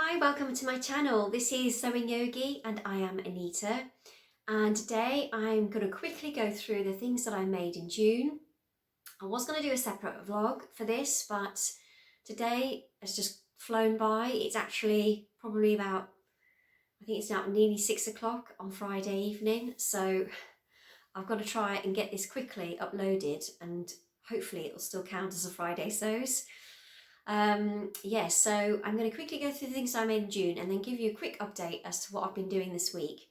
Hi, welcome to my channel. This is Sewing Yogi and I am Anita. And today I'm going to quickly go through the things that I made in June. I was going to do a separate vlog for this, but today has just flown by. It's actually probably about, I think it's now nearly 6 o'clock on Friday evening. So I've got to try and get this quickly uploaded and hopefully it'll still count as a Friday sews. So I'm going to quickly go through the things I made in June and then give you a quick update as to what I've been doing this week.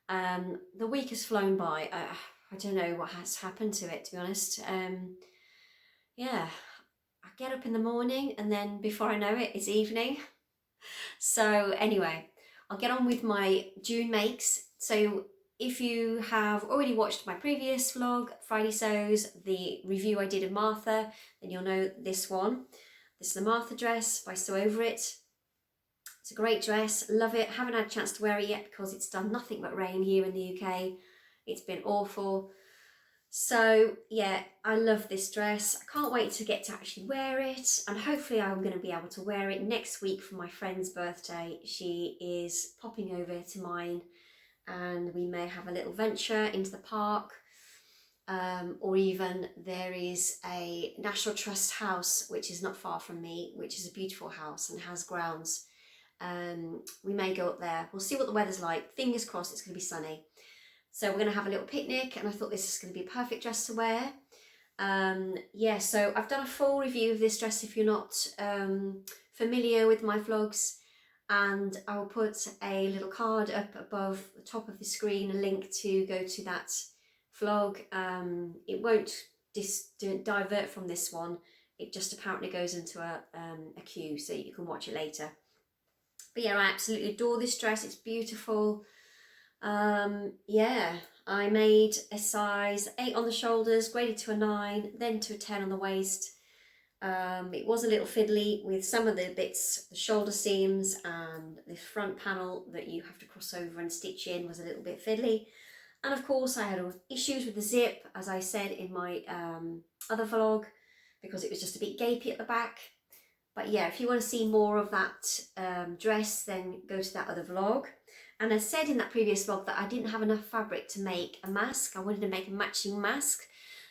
The week has flown by. I don't know what has happened to it, to be honest. I get up in the morning and then before I know it, it's evening. So anyway, I'll get on with my June makes. So if you have already watched my previous vlog, Friday Sews, the review I did of Martha, then you'll know this one. This is the Martha dress by Sew Over It. It's a great dress, love it. Haven't had a chance to wear it yet because it's done nothing but rain here in the UK. It's been awful. So yeah, I love this dress. I can't wait to get to actually wear it, and hopefully I'm going to be able to wear it next week for my friend's birthday. She is popping over to mine and we may have a little venture into the park. Or even there is a National Trust house which is not far from me, which is a beautiful house and has grounds. We may go up there. We'll see what the weather's like. Fingers crossed it's going to be sunny. So we're going to have a little picnic and I thought this is going to be a perfect dress to wear. So I've done a full review of this dress if you're not familiar with my vlogs, and I will put a little card up above the top of the screen, a link to go to that vlog. It won't divert from this one. It just apparently goes into a queue so you can watch it later. But yeah, I absolutely adore this dress. It's beautiful. I made a size 8 on the shoulders, graded to a 9, then to a 10 on the waist. It was a little fiddly with some of the bits, the shoulder seams and the front panel that you have to cross over and stitch in was a little bit fiddly. And of course I had issues with the zip, as I said in my other vlog, because it was just a bit gapey at the back. But yeah, if you want to see more of that dress, then go to that other vlog. And I said in that previous vlog that I didn't have enough fabric to make a mask. I wanted to make a matching mask.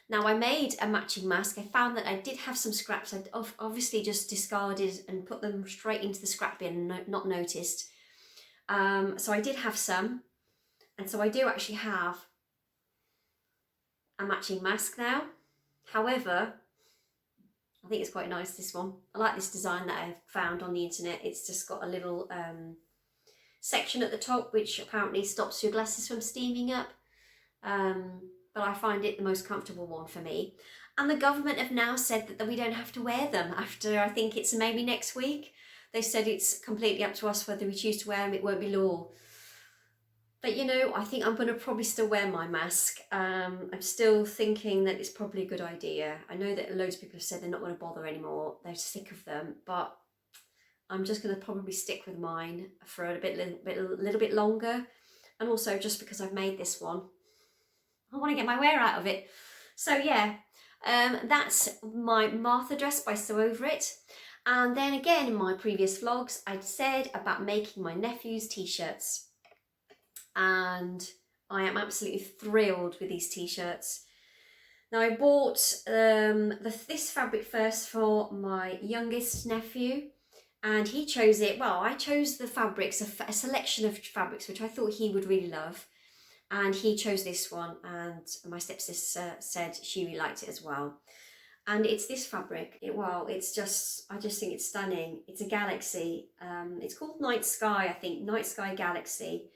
Now I made a matching mask. I found that I did have some scraps. I'd obviously just discarded and put them straight into the scrap bin and not noticed. So I did have some. And so I do actually have a matching mask now. However, I think it's quite nice, this one. I like this design that I found on the internet. It's just got a little section at the top which apparently stops your glasses from steaming up. But I find it the most comfortable one for me. And the government have now said that we don't have to wear them after, I think it's maybe next week. They said it's completely up to us whether we choose to wear them. It won't be law. But you know, I think I'm going to probably still wear my mask. I'm still thinking that it's probably a good idea. I know that loads of people have said they're not going to bother anymore. They're sick of them. But I'm just going to probably stick with mine for a little bit longer. And also just because I've made this one, I want to get my wear out of it. So yeah, that's my Martha dress by Sew Over It. And then again in my previous vlogs, I'd said about making my nephew's t-shirts. And I am absolutely thrilled with these t-shirts. Now I bought this fabric first for my youngest nephew, and he chose it. Well, I chose the fabrics, a selection of fabrics which I thought he would really love, and he chose this one, and my stepsister said she really liked it as well. And it's this fabric. I just think it's stunning. It's a galaxy. It's called Night Sky, I think, Night Sky Galaxy.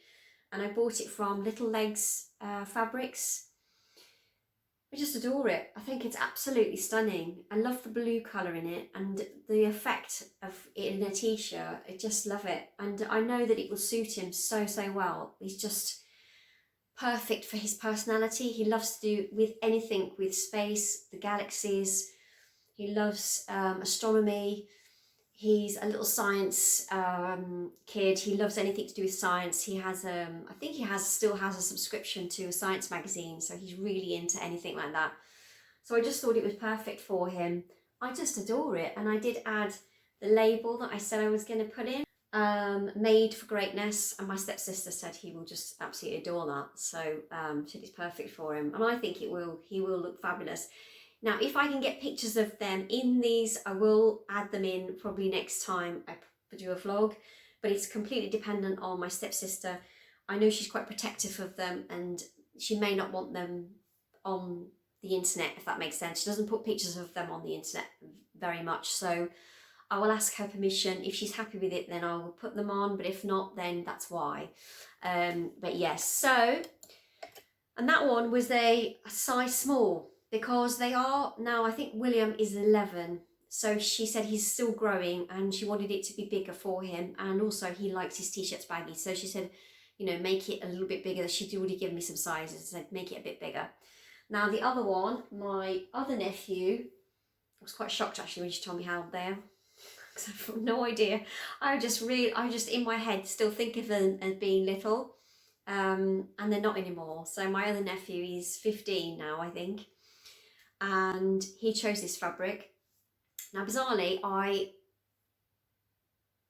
And I bought it from Little Legs Fabrics. I just adore it. I think it's absolutely stunning. I love the blue colour in it and the effect of it in a t-shirt. I just love it. And I know that it will suit him so well. He's just perfect for his personality. He loves to do with anything with space, the galaxies. He loves astronomy. He's a little science kid. He loves anything to do with science. He has, I think he still has a subscription to a science magazine, so he's really into anything like that. So I just thought it was perfect for him. I just adore it, and I did add the label that I said I was going to put in. Made for Greatness, and my stepsister said he will just absolutely adore that. So said it's perfect for him, and I think he will look fabulous. Now, if I can get pictures of them in these, I will add them in probably next time I do a vlog, but it's completely dependent on my stepsister. I know she's quite protective of them, and she may not want them on the internet, if that makes sense. She doesn't put pictures of them on the internet very much, so I will ask her permission. If she's happy with it, then I will put them on, but if not, then that's why. But yes, so, and that one was a size small, because they are now, I think William is 11, so she said he's still growing and she wanted it to be bigger for him, and also he likes his t-shirts baggy, so she said, you know, make it a little bit bigger. She'd already given me some sizes and said make it a bit bigger. Now the other one, my other nephew, I was quite shocked actually when she told me how they're, because I've no idea. I just in my head still think of them as being little, and they're not anymore. So my other nephew is 15 now, I think, and he chose this fabric. Now bizarrely, I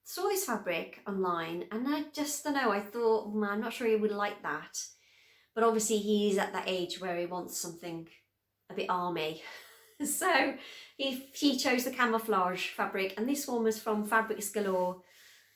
saw this fabric online and I just don't know, I thought, I'm not sure he would like that, but obviously he's at that age where he wants something a bit army. So he chose the camouflage fabric, and this one was from Fabrics Galore,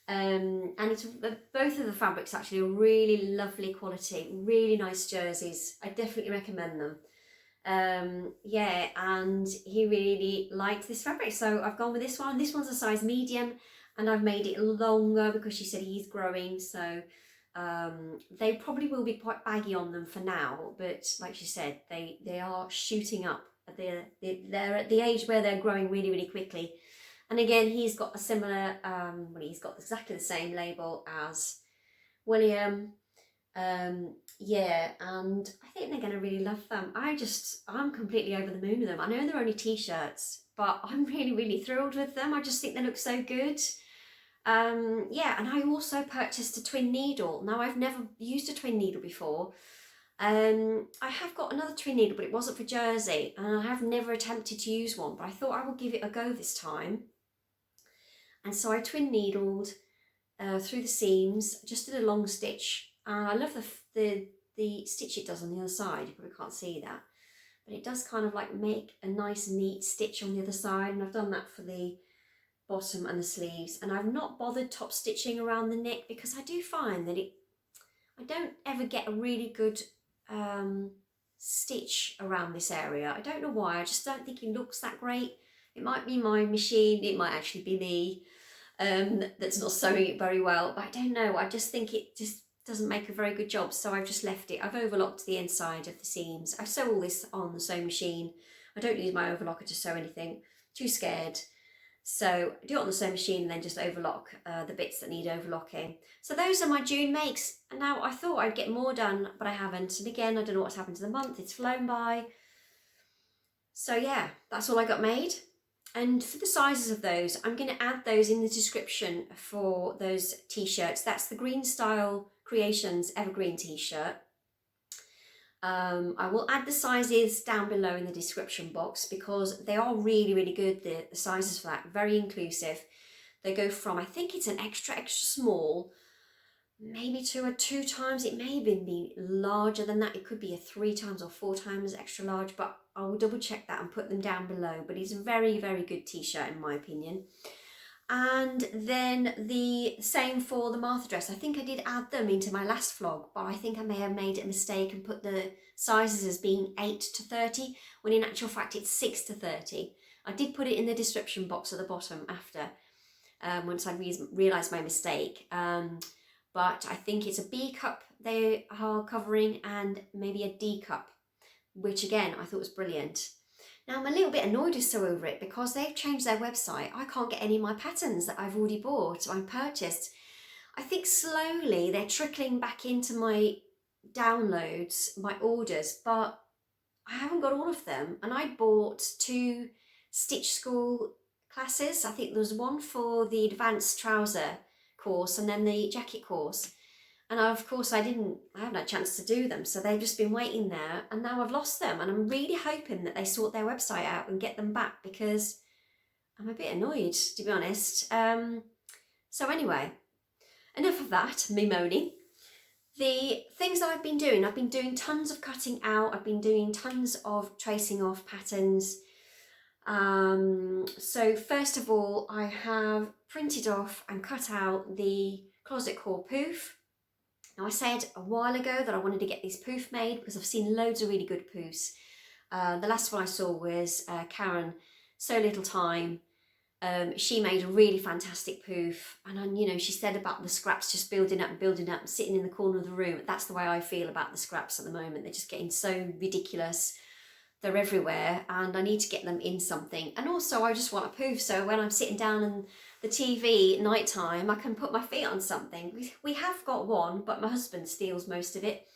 and it's both of the fabrics actually are really lovely quality, really nice jerseys. I definitely recommend them. Yeah, and he really liked this fabric, so I've gone with this one. This one's a size medium, and I've made it longer because she said he's growing, so they probably will be quite baggy on them for now, but like she said, they are shooting up. They're at the age where they're growing really, really quickly. And again, he's got a similar, well, he's got exactly the same label as William. Yeah, and I think they're going to really love them. I'm completely over the moon with them. I know they're only t-shirts, but I'm really, really thrilled with them. I just think they look so good. Yeah, and I also purchased a twin needle. Now, I've never used a twin needle before. I have got another twin needle, but it wasn't for jersey, and I have never attempted to use one, but I thought I would give it a go this time. And so I twin needled through the seams, just did a long stitch, and I love the stitch it does on the other side. You probably can't see that, but it does kind of like make a nice neat stitch on the other side, and I've done that for the bottom and the sleeves. And I've not bothered top stitching around the neck because I do find that I don't ever get a really good stitch around this area. I don't know why, I just don't think it looks that great. It might be my machine, it might actually be me that's not sewing it very well, but I don't know, I just think it just doesn't make a very good job, so I've just left it. I've overlocked the inside of the seams. I sew all this on the sewing machine. I don't use my overlocker to sew anything, too scared. So I do it on the sewing machine and then just overlock the bits that need overlocking. So those are my June makes. And now I thought I'd get more done, but I haven't. And again, I don't know what's happened to the month. It's flown by. So yeah, that's all I got made. And for the sizes of those, I'm going to add those in the description for those t-shirts. That's the Green Style Creations Evergreen t-shirt. I will add the sizes down below in the description box because they are really, really good, the sizes for that, very inclusive. They go from, I think it's an extra small, maybe to a 2 times, it may even be larger than that, it could be a 3 times or 4 times extra large, but I will double check that and put them down below. But it's a very, very good t-shirt in my opinion. And then the same for the Martha dress. I think I did add them into my last vlog, but I think I may have made a mistake and put the sizes as being 8 to 30, when in actual fact it's 6 to 30. I did put it in the description box at the bottom after, once I realised my mistake. But I think it's a B cup they are covering and maybe a D cup, which again I thought was brilliant. Now I'm a little bit annoyed with Sew Over It because they've changed their website. I can't get any of my patterns that I've already bought or purchased. I think slowly they're trickling back into my downloads, my orders, but I haven't got all of them. And I bought 2 Stitch School classes. I think there was one for the advanced trouser course and then the jacket course. And of course I haven't had a chance to do them, so they've just been waiting there, and now I've lost them, and I'm really hoping that they sort their website out and get them back because I'm a bit annoyed, to be honest. So anyway, enough of that, me moaning. The things that I've been doing tons of cutting out, I've been doing tons of tracing off patterns. So first of all, I have printed off and cut out the closet core poof. Now I said a while ago that I wanted to get this poof made because I've seen loads of really good poofs. The last one I saw was Karen, So Little Time. She made a really fantastic poof, and you know, she said about the scraps just building up and sitting in the corner of the room. That's the way I feel about the scraps at the moment. They're just getting so ridiculous. They're everywhere, and I need to get them in something. And also I just want a poof, so when I'm sitting down on the TV at night time, I can put my feet on something. We have got one, but my husband steals most of it.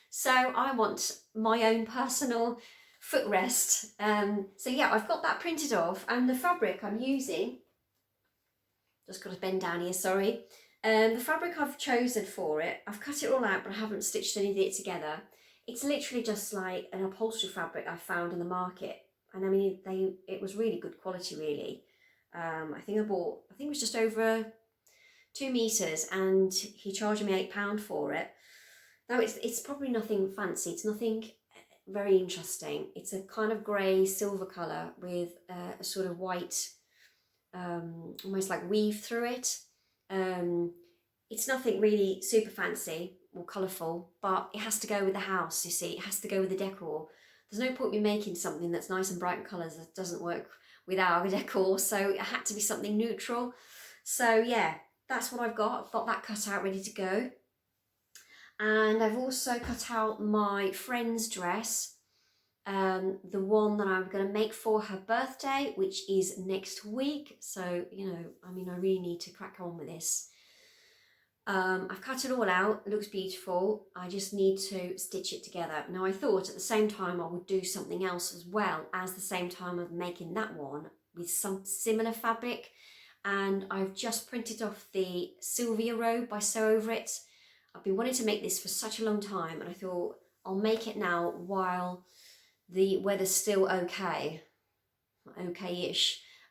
So I want my own personal footrest. So yeah, I've got that printed off, and the fabric I'm using, just got to bend down here, sorry. The fabric I've chosen for it, I've cut it all out, but I haven't stitched any of it together. It's literally just like an upholstery fabric I found in the market, and I mean, it was really good quality, really. I think it was just over 2 meters, and he charged me £8 for it. Now it's probably nothing fancy, it's nothing very interesting. It's a kind of grey silver colour with a sort of white, almost like weave through it. It's nothing really super fancy or colourful, but it has to go with the house, you see. It has to go with the decor. There's no point me making something that's nice and bright colours that doesn't work with our decor, so it had to be something neutral. So yeah, that's what I've got. I've got that cut out ready to go. And I've also cut out my friend's dress, the one that I'm going to make for her birthday, which is next week. So, you know, I mean, I really need to crack on with this. I've cut it all out, it looks beautiful. I just need to stitch it together. Now I thought at the same time I would do something else as well, as the same time of making that one with some similar fabric. And I've just printed off the Sylvia robe by Sew Over It. I've been wanting to make this for such a long time, and I thought I'll make it now while the weather's still okay-ish,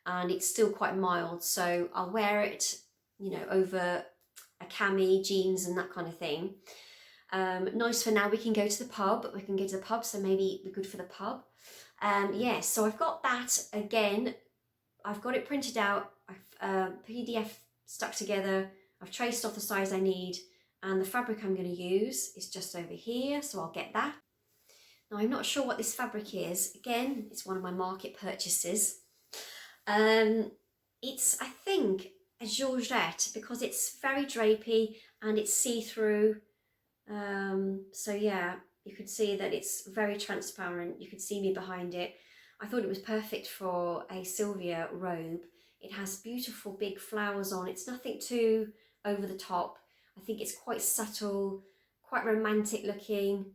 and it's still quite mild. So I'll wear it, you know, over a cami, jeans and that kind of thing. Nice for now. We can go to the pub. So maybe it'd be good for the pub. Yeah, so I've got that again. I've got it printed out. I've PDF stuck together. I've traced off the size I need. And the fabric I'm going to use is just over here, so I'll get that. Now I'm not sure what this fabric is. Again, it's one of my market purchases. It's, I think, a Georgette, because it's very drapey and it's see-through. So yeah, you could see that it's very transparent. You could see me behind it. I thought it was perfect for a Sylvia robe. It has beautiful big flowers on. It's nothing too over the top. I think it's quite subtle, quite romantic looking.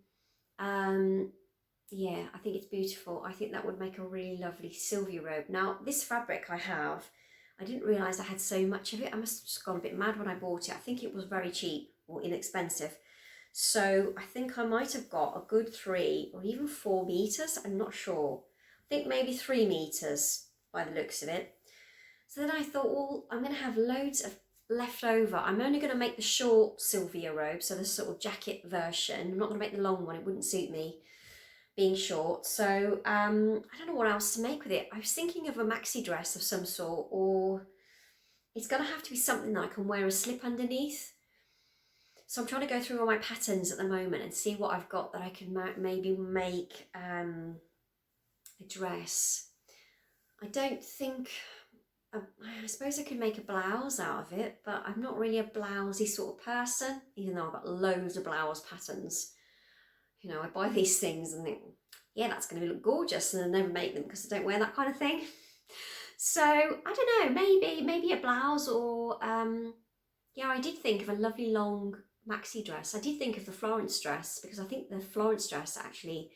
Yeah, I think it's beautiful. I think that would make a really lovely Sylvia robe. Now, this fabric I didn't realise I had so much of it. I must have just gone a bit mad when I bought it. I think it was very cheap or inexpensive. So I think I might have got a good 3 or even 4 meters. I'm not sure. I think maybe 3 meters by the looks of it. So then I thought, well, I'm going to have loads of left over. I'm only going to make the short Sylvia robe, so the sort of jacket version. I'm not going to make the long one. It wouldn't suit me being short. So I don't know what else to make with it. I was thinking of a maxi dress of some sort, or it's going to have to be something that I can wear a slip underneath. So I'm trying to go through all my patterns at the moment and see what I've got that I can maybe make a dress. I don't think, I suppose I could make a blouse out of it, but I'm not really a blousey sort of person, even though I've got loads of blouse patterns. You know, I buy these things and think, yeah, that's going to look gorgeous, and I never make them because I don't wear that kind of thing. So I don't know, maybe a blouse, or yeah, I did think of a lovely long maxi dress. I did think of the Florence dress, because I think the Florence dress actually,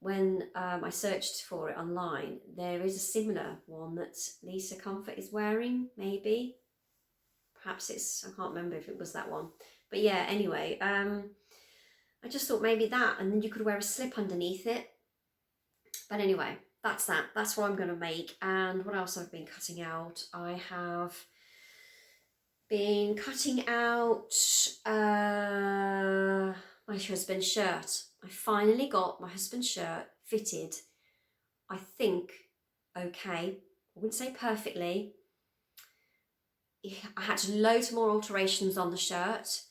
when I searched for it online, there is a similar one that Lisa Comfort is wearing, maybe. Perhaps it's, I can't remember if it was that one. But yeah, anyway, I just thought maybe that, and then you could wear a slip underneath it. But anyway, that's that. That's what I'm going to make. And what else I've been cutting out? I have been cutting out my husband's shirt. I finally got my husband's shirt fitted, I think, okay. I wouldn't say perfectly. I had to do loads more alterations on the shirt.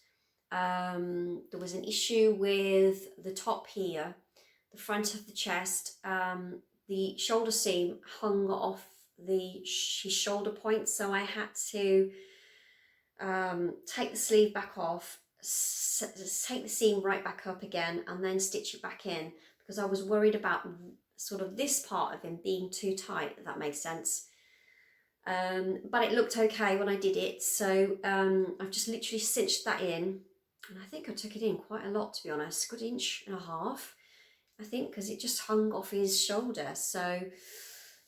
There was an issue with the top here, the front of the chest. The shoulder seam hung off his shoulder point, so I had to take the sleeve back off, take the seam right back up again, and then stitch it back in, because I was worried about sort of this part of him being too tight, if that makes sense. But it looked okay when I did it, so I've just literally cinched that in, and I think I took it in quite a lot, to be honest, good 1.5 inches, I think, because it just hung off his shoulder. So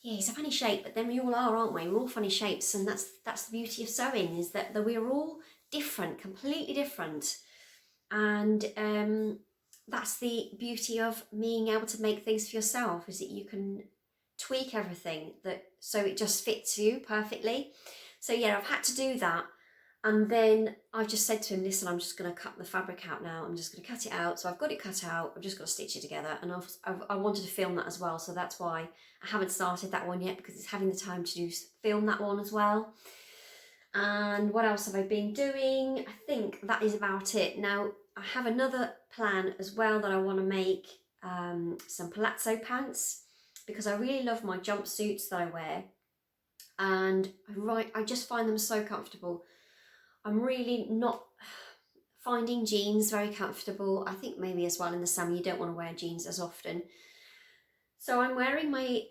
yeah, he's a funny shape, but then we all are, aren't we? We're all funny shapes, and that's the beauty of sewing, is that we're all different, completely different, and that's the beauty of being able to make things for yourself, is that you can tweak everything so it just fits you perfectly. So yeah, I've had to do that, and then I've just said to him, listen, I'm just going to cut the fabric out now. I'm just going to cut it out. So I've got it cut out. I've just got to stitch it together, and I wanted to film that as well. So that's why I haven't started that one yet, because it's having the time to film that one as well. And what else have I been doing? I think that is about it. Now, I have another plan as well, that I want to make some palazzo pants, because I really love my jumpsuits that I wear, and I just find them so comfortable. I'm really not finding jeans very comfortable. I think maybe as well in the summer you don't want to wear jeans as often. So I'm wearing my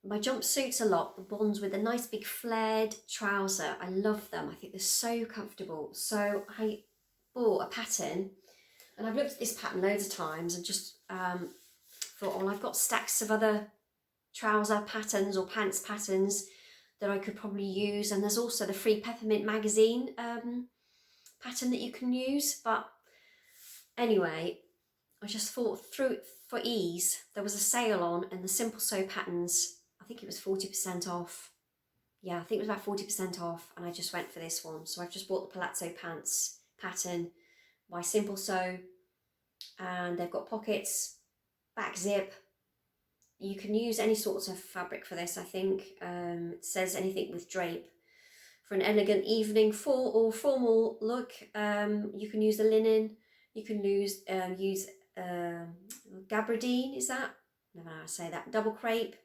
my jumpsuits a lot, the ones with a nice big flared trouser. I love them. I think they're so comfortable. So I bought a pattern, and I've looked at this pattern loads of times, and just thought, well, I've got stacks of other trouser patterns or pants patterns that I could probably use, and there's also the Free Peppermint magazine pattern that you can use. But anyway, I just thought, for ease, there was a sale on, and the Simple Sew patterns, I think it was 40% off. Yeah, I think it was about 40% off, and I just went for this one. So I've just bought the Palazzo pants pattern by Simple Sew, and they've got pockets, back zip. You can use any sorts of fabric for this, I think. It says anything with drape. For an elegant evening or formal look, you can use the linen. You can use gabardine, is that? I don't know how to say that. Double crepe.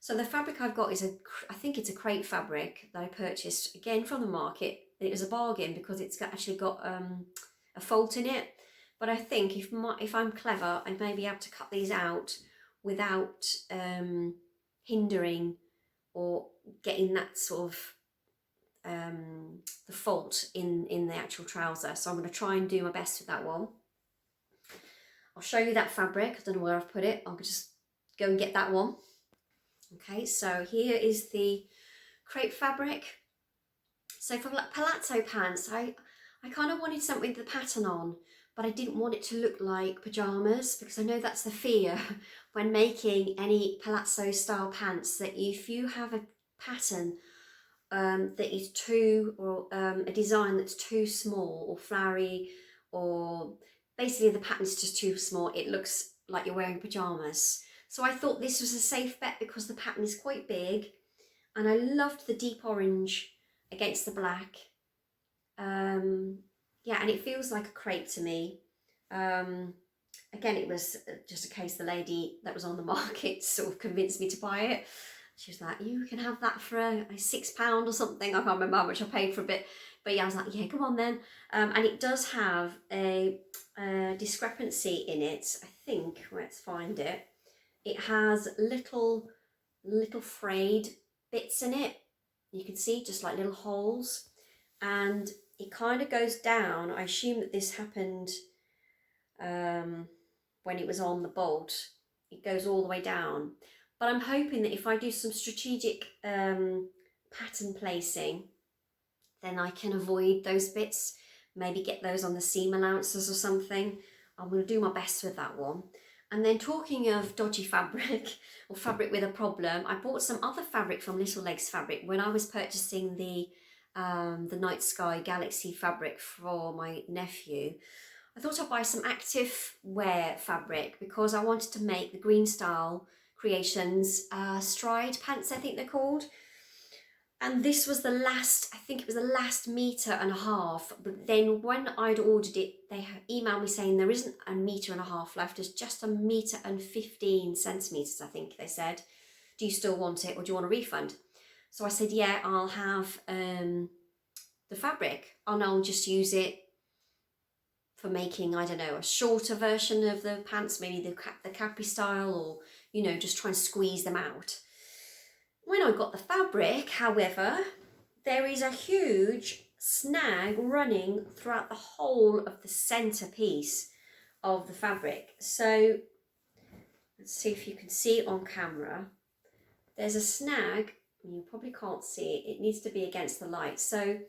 So the fabric I've got is I think it's a crepe fabric that I purchased, again, from the market. It was a bargain because it's actually got a fold in it. But I think if I'm clever, I may be able to cut these out without hindering or getting that sort of the fault in the actual trouser. So I'm going to try and do my best with that one. I'll show you that fabric. I don't know where I've put it. I'll just go and get that one. Okay, so here is the crepe fabric. So for palazzo pants, I kind of wanted something with the pattern on, but I didn't want it to look like pyjamas, because I know that's the fear when making any palazzo style pants, that if you have a pattern that is or a design that's too small or flowery, or basically the pattern's just too small, it looks like you're wearing pyjamas. So I thought this was a safe bet because the pattern is quite big, and I loved the deep orange against the black. Yeah, and it feels like a crepe to me. Again, it was just a case the lady that was on the market sort of convinced me to buy it. She was like, you can have that for a £6 or something. I can't remember how much I paid for a bit. But yeah, I was like, yeah, come on then. And it does have a discrepancy in it, I think. Let's find it. It has little frayed bits in it. You can see just like little holes. And it kind of goes down. I assume that this happened when it was on the bolt. It goes all the way down. But I'm hoping that if I do some strategic pattern placing, then I can avoid those bits, maybe get those on the seam allowances or something. I'm going to do my best with that one. And then talking of dodgy fabric or fabric with a problem, I bought some other fabric from Little Legs Fabric when I was purchasing the the Night Sky Galaxy fabric for my nephew, I thought I'd buy some active wear fabric because I wanted to make the Green Style Creations stride pants, I think they're called. And this was the last, I think it was the last metre and a half. But then when I'd ordered it, they emailed me saying there isn't a metre and a half left. There's just a metre and 15 centimetres, I think they said. Do you still want it or do you want a refund? So I said, yeah, I'll have the fabric and I'll just use it for making, I don't know, a shorter version of the pants, maybe the Capri style, or, you know, just try and squeeze them out. When I got the fabric, however, there is a huge snag running throughout the whole of the centre piece of the fabric. So let's see if you can see it on camera. There's a snag, you probably can't see it, it needs to be against the light. So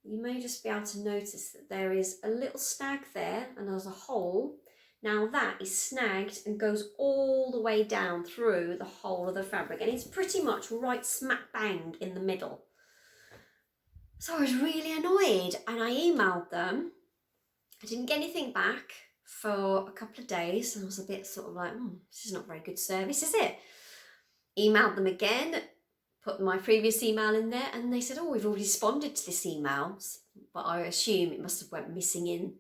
you may just be able to notice that there is a little snag there and there's a hole. Now that is snagged and goes all the way down through the whole of the fabric, and it's pretty much right smack bang in the middle. So I was really annoyed and I emailed them. I didn't get anything back for a couple of days and I was a bit sort of like, this is not very good service, is it? Emailed them again, put my previous email in there, and they said, oh, we've already responded to this email, but I assume it must have went missing in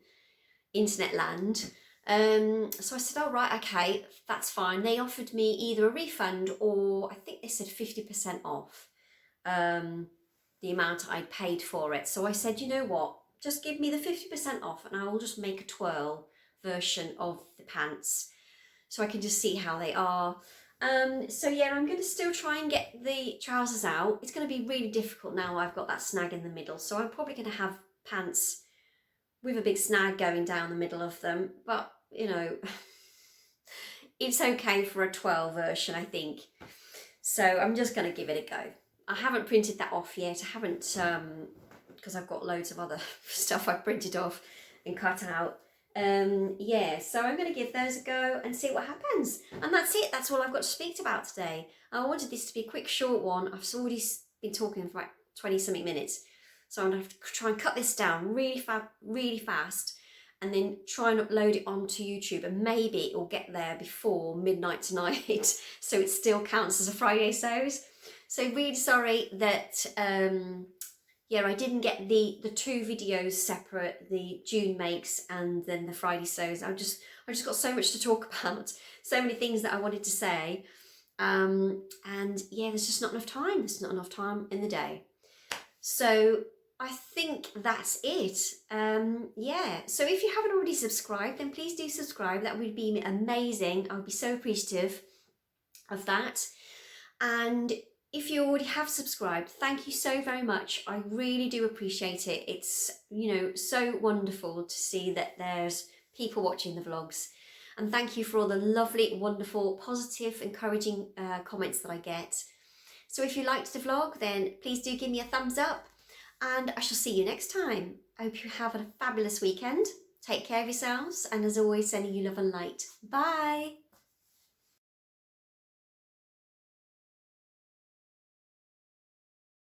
internet land. So I said, oh, right, okay, that's fine. They offered me either a refund or I think they said 50% off the amount I'd paid for it. So I said, you know what, just give me the 50% off and I will just make a twirl version of the pants so I can just see how they are. So yeah, I'm going to still try and get the trousers out. It's going to be really difficult now I've got that snag in the middle. So I'm probably going to have pants with a big snag going down the middle of them. But, you know, it's okay for a 12 version, I think. So I'm just going to give it a go. I haven't printed that off yet. I haven't, because I've got loads of other stuff I've printed off and cut out. Yeah, so I'm going to give those a go and see what happens. And that's it. That's all I've got to speak about today. I wanted this to be a quick, short one. I've already been talking for like 20-something minutes. So I'm going to have to try and cut this down really fast and then try and upload it onto YouTube, and maybe it will get there before midnight tonight so it still counts as a Friday Sews. So really sorry that yeah, I didn't get the two videos separate, the June makes and then the Friday Sews. I just got so much to talk about, so many things that I wanted to say, and yeah, there's just not enough time. There's not enough time in the day. So I think that's it. Yeah, so if you haven't already subscribed, then please do subscribe. That would be amazing. I would be so appreciative of that. And if you already have subscribed, thank you so very much. I really do appreciate it. It's, you know, so wonderful to see that there's people watching the vlogs. And thank you for all the lovely, wonderful, positive, encouraging comments that I get. So if you liked the vlog, then please do give me a thumbs up. And I shall see you next time. I hope you have a fabulous weekend. Take care of yourselves. And as always, sending you love and light. Bye.